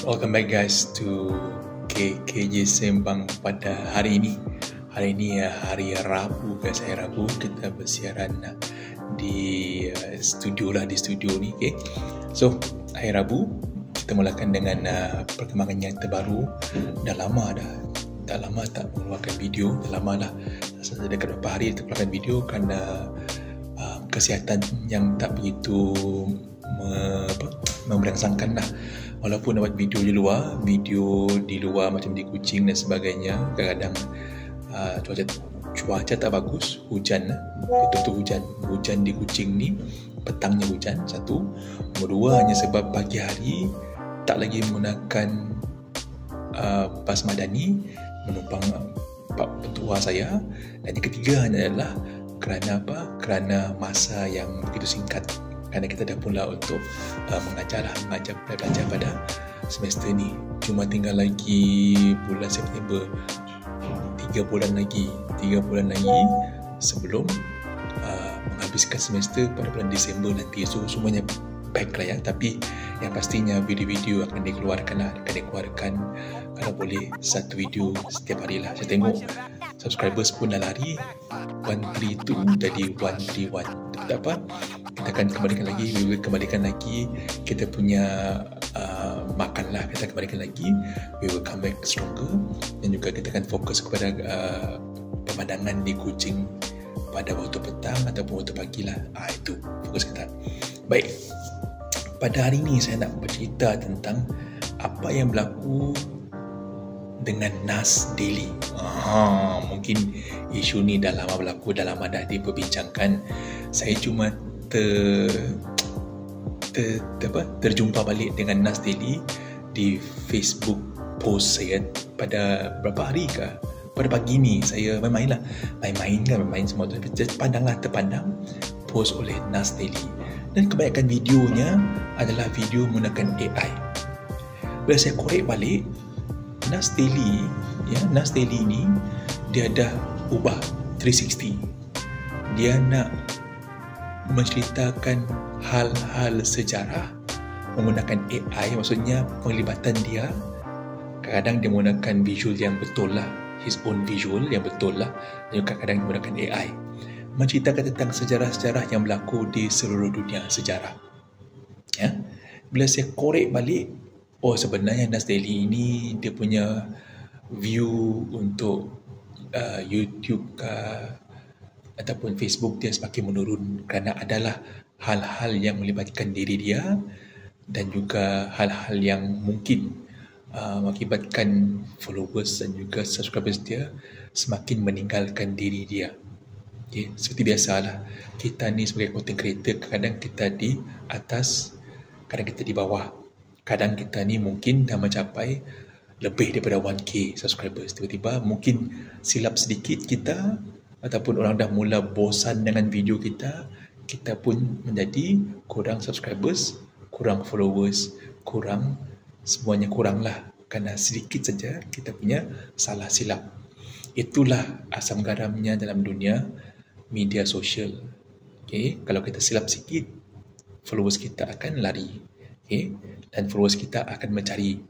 Welcome back guys to KJ Sembang pada hari ini. Hari ini hari Rabu guys, hari Rabu kita bersiaran di studio ni, okay. So, hari Rabu kita mulakan dengan perkembangan yang terbaru. Dah lama tak mengeluarkan video, dah lama dah. Dekat beberapa hari kita keluarkan video kerana kesihatan yang tak begitu memberangsangkan lah. Walaupun dapat video di luar macam di Kuching dan sebagainya, kadang-kadang cuaca tak bagus, hujan, betul-betul hujan di Kuching ni, petangnya hujan, satu. Nombor dua, hanya sebab pagi hari tak lagi menggunakan bas madani, menumpang pak petua saya. Dan yang ketiga adalah kerana masa yang begitu singkat. Kerana kita dah pula untuk mengajar belajar pada semester ni. Cuma tinggal lagi bulan September, 3 bulan lagi sebelum menghabiskan semester pada bulan Disember nanti. So semuanya baik lah ya. Tapi yang pastinya video-video akan dikeluarkan kalau boleh satu video setiap hari lah. Saya tengok subscribers pun dah lari 132 jadi 131. Tak apa, kita akan kembalikan lagi kita punya makan lah, kita kembalikan lagi, we will come back stronger. Dan juga kita akan fokus kepada pemandangan di Kuching pada waktu petang ataupun waktu pagi lah. Itu fokus kita. Baik, pada hari ini saya nak bercerita tentang apa yang berlaku dengan NAS Daily. Mungkin isu ni dah lama berlaku, dah lama dah diperbincangkan. Saya cuma terjumpa balik dengan NAS Daily di Facebook post saya pada berapa hari ke? Pada pagi ni saya main semua tu. Terpandang post oleh NAS Daily. Dan kebanyakan videonya adalah video menggunakan AI. Bila saya korek balik, NAS Daily ni dia dah ubah 360. Dia nak menceritakan hal-hal sejarah menggunakan AI. Maksudnya penglibatan dia, kadang-kadang dia menggunakan visual yang betul lah, his own visual yang betul lah, dan juga kadang dia menggunakan AI menceritakan tentang sejarah-sejarah yang berlaku di seluruh dunia sejarah ya. Bila saya korek balik, sebenarnya NAS Daily ini dia punya view untuk YouTube ataupun Facebook dia semakin menurun kerana adalah hal-hal yang melibatkan diri dia dan juga hal-hal yang mungkin mengakibatkan followers dan juga subscribers dia semakin meninggalkan diri dia. Okay, seperti biasalah, kita ni sebagai content creator, kadang kita di atas, kadang kita di bawah. Kadang kita ni mungkin dah mencapai lebih daripada 1k subscribers, tiba-tiba mungkin silap sedikit kita ataupun orang dah mula bosan dengan video kita pun menjadi kurang subscribers, kurang followers, semuanya kurang lah, kerana sedikit saja kita punya salah silap. Itulah asam garamnya dalam dunia media sosial. Okay? Kalau kita silap sikit, followers kita akan lari. Okay? Dan followers kita akan mencari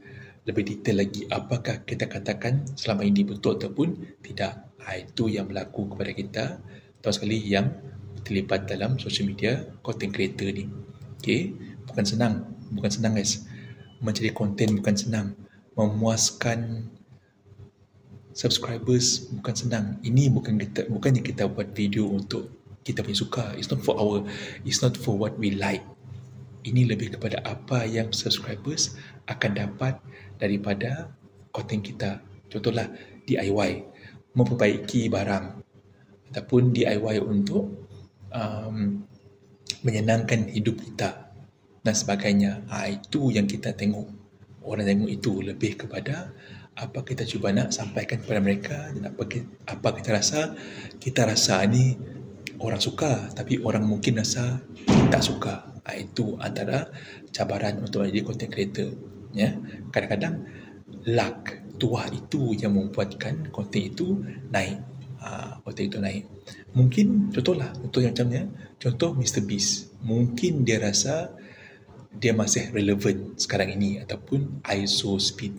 lebih detail lagi apakah kita katakan selama ini betul ataupun tidak. Itu yang berlaku kepada kita, terutama sekali yang terlibat dalam social media content creator ni. Okay? Bukan senang guys. Mencari konten bukan senang. Memuaskan subscribers bukan senang. Ini bukannya kita buat video untuk kita punya suka. It's not for what we like. Ini lebih kepada apa yang subscribers akan dapat daripada konten kita. Contohlah DIY, memperbaiki barang ataupun DIY untuk menyenangkan hidup kita dan sebagainya. Itu yang kita tengok. Orang tengok itu lebih kepada apa kita cuba nak sampaikan kepada mereka dan apa kita rasa. Kita rasa ni orang suka, tapi orang mungkin rasa tak suka. Itu antara cabaran untuk menjadi content creator ya. Kadang-kadang luck, tuah itu yang membuatkan konten itu naik. Mungkin contoh yang macamnya, contoh Mr. Beast. Mungkin dia rasa dia masih relevan sekarang ini, ataupun ISO speed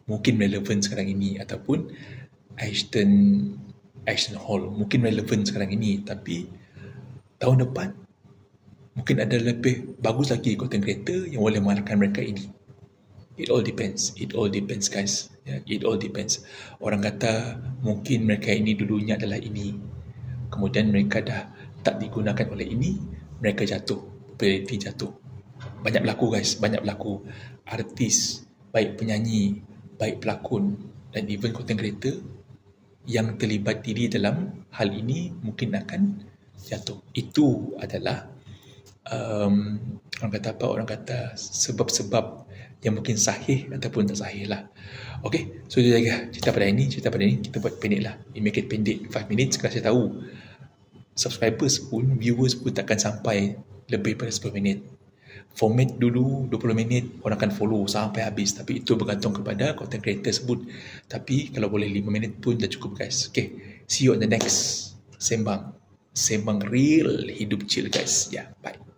mungkin relevan sekarang ini, ataupun Ashton Hall mungkin relevan sekarang ini, tapi tahun depan mungkin ada lebih bagus lagi content creator yang boleh mengalahkan mereka ini. It all depends guys. It all depends. Orang kata mungkin mereka ini dulunya adalah ini, kemudian mereka dah tak digunakan oleh ini, mereka jatuh, populariti jatuh. Banyak berlaku guys, banyak berlaku. Artis, baik penyanyi, baik pelakon dan even content creator yang terlibat diri dalam hal ini mungkin akan jatuh. Itu adalah orang kata sebab-sebab yang mungkin sahih ataupun tak sahih lah. Okay, so itu saja cerita pada ini. Kita buat pendek lah, we make it pendek 5 minit. Kerana saya tahu subscribers pun, viewers pun takkan sampai lebih pada 10 minit. Format dulu 20 minit, orang akan follow sampai habis, tapi itu bergantung kepada content creator tersebut. Tapi kalau boleh 5 minit pun dah cukup guys. Okay, see you on the next Sembang real hidup chill guys. Bye.